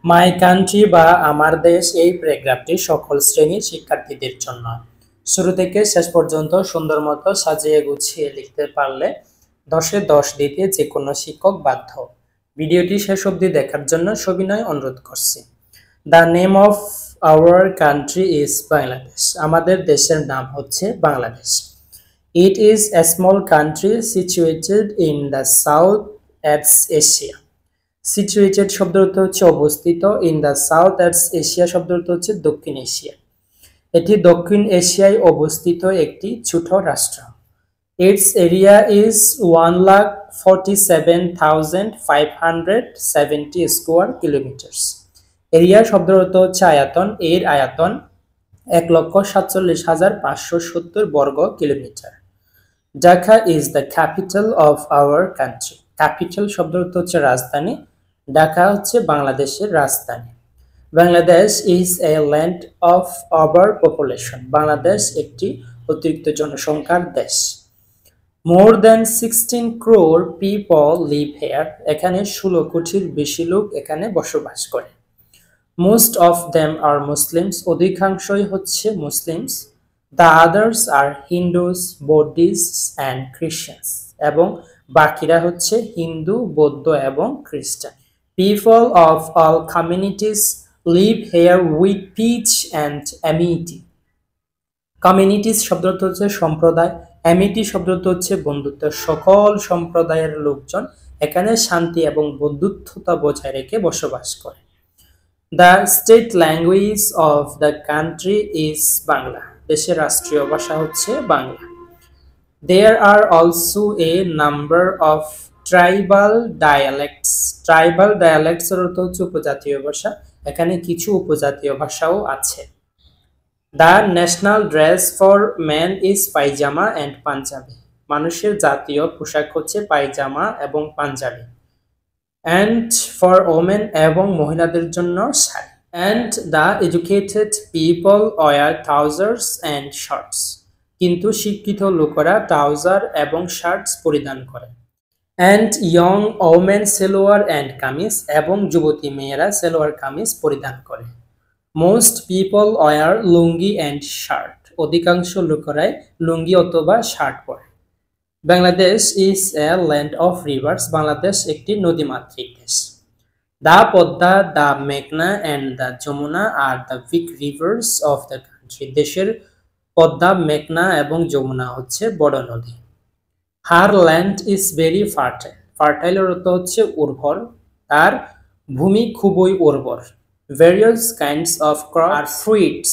My country বা আমার দেশ এই প্যারাগ্রাফটি সকল শ্রেণীর শিক্ষার্থীদের জন্য। শুরু থেকে শেষ পর্যন্ত সুন্দর মতো সাজিয়ে গুছিয়ে লিখতে পারলে 10-এ 10 দিতে যে কোনো শিক্ষক বাধ্য। ভিডিওটি শেষ অবধি দেখার জন্য সবিনয় অনুরোধ করছি। The name of our country is Bangladesh. আমাদের দেশের নাম হচ্ছে Bangladesh. It is a small country situated in the south east Asia. Situated শব্দ অর্থ হচ্ছে অবস্থিত, in the south east Asia শব্দ অর্থ হচ্ছে দক্ষিণ এশিয়া। এটি দক্ষিণ এশিয়ায় অবস্থিত একটি ছোট রাষ্ট্র। Its area is 1,47,570 square kilometres. Area শব্দ অর্থ হচ্ছে আয়তন, এর আয়তন 1,47,570 বর্গ kilometre. Dhaka is the capital of our country. Capital শব্দ অর্থ হচ্ছে রাজধানী, ঢাকা হচ্ছে বাংলাদেশের রাজধানী। Bangladesh is a land of over population. Bangladesh একটি অতিরিক্ত জনসংখ্যার দেশ। More than 16 crore people live here. এখানে 16 কোটির বেশি লোক এখানে বসবাস করে। Most of them are Muslims. অধিকাংশই হচ্ছে Muslims. The others are Hindus, Buddhist and Christians. এবং বাকিরা হচ্ছে হিন্দু, বৌদ্ধ এবং খ্রিস্টান। People of all communities live here with peace and amity. Communities শব্দ অর্থ হচ্ছে সম্প্রদায়, amity শব্দ অর্থ হচ্ছে বন্ধুত্ব। সকল সম্প্রদায়ের লোকজন এখানে শান্তি এবং বন্ধুত্বতা বজায় রেখে বসবাস করে। The state language of the country is Bangla. দেশের রাষ্ট্রীয় ভাষা হচ্ছে Bangla. There are also a number of tribal ডায়ালেক্টস। Tribal ডায়ালেক্টস এর অর্থ হচ্ছে উপজাতীয় ভাষা। এখানে কিছু উপজাতীয় ভাষাও আছে। The national dress for men is pyjama and Punjabi. মানুষের জাতীয় পোশাক হচ্ছে পায়জামা এবং পাঞ্জাবি। অ্যান্ড ফর ওমেন, এবং মহিলাদের জন্য sari. And the educated people wear trousers and shirts. কিন্তু শিক্ষিত লোকেরা ট্রাউজার এবং শার্টস পরিধান করে। And young women salwar and kameez, এবং যুবতী মেয়েরা সেলোয়ার কামিজ পরিধান করে। Most people wear lungi and shirt. অধিকাংশ লোকেরাই লুঙ্গি অথবা শার্ট পরে। Bangladesh is a land of rivers. Bangladesh একটি নদীমাতৃক দেশ। দ্য পদ্মা, দ্য মেঘনা and the Jamuna are the big rivers of the country. দেশের পদ্মা, মেঘনা এবং যমুনা হচ্ছে বড় নদী। Her land is very fertile. Fertile অর্থ হচ্ছে উর্বর, তার ভূমি খুবই উর্বর। ভেরিয়াস কাইন্ডস অফ ক্রপ আর fruits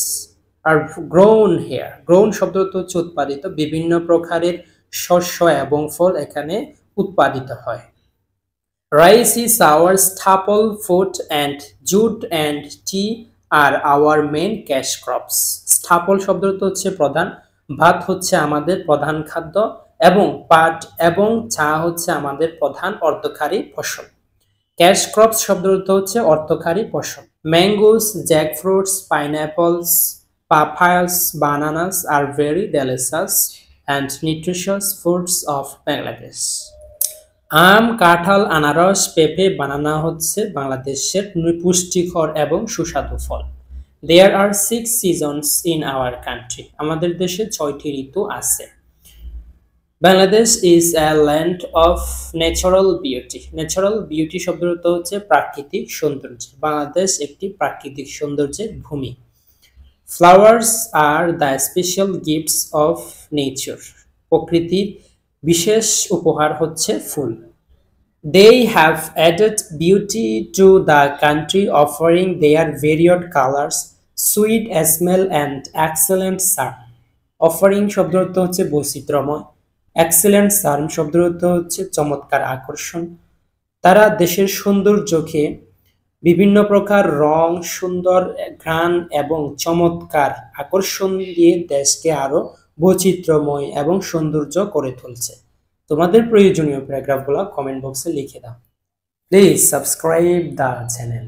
are grown here. Grown শব্দ হচ্ছে উৎপাদিত। বিভিন্ন প্রকারের শস্য এবং ফল এখানে উৎপাদিত হয়। Rice is our staple food and jute and tea are our main cash crops. Staple শব্দ হচ্ছে প্রধান, ভাত হচ্ছে আমাদের প্রধান খাদ্য, এবং পাট এবং চা হচ্ছে আমাদের প্রধান অর্থকারী ফসল। ক্যাশ ক্রপস শব্দ হচ্ছে অর্থকারী ফসল। Mangoes, jackfruits, pineapples, papayas, bananas are very delicious and nutritious foods of Bangladesh. আম, কাঁঠাল, আনারস, পেঁপে, বানানা হচ্ছে বাংলাদেশের পুষ্টিকর এবং সুস্বাদু ফল। There are 6 seasons in our country. আমাদের দেশে 6টি ঋতু আছে। Bangladesh is a land of natural beauty. Natural beauty শব্দ অর্থ হচ্ছে প্রাকৃতিক সৌন্দর্য। বাংলাদেশ একটি প্রাকৃতিক সৌন্দর্যের ভূমি। Flowers are the special gifts of nature. প্রকৃতির বিশেষ উপহার হচ্ছে ফুল। They have added beauty to the country, offering their varied colors, sweet smell and excellent charm. Offering শব্দ অর্থ হচ্ছে বৈচিত্র্যময়। এক্সেলেন্ট চার্ম শব্দ অর্থ হচ্ছে চমৎকার আকর্ষণ। তারা দেশের সৌন্দর্যকে বিভিন্ন প্রকার রং, সুন্দর ঘ্রাণ এবং চমৎকার আকর্ষণ দিয়ে দেশকে আরো বৈচিত্র্যময় এবং সৌন্দর্য করে তুলছে। তোমাদের প্রয়োজনীয় প্যারাগ্রাফগুলো কমেন্ট বক্সে লিখে দাও। Please subscribe the channel.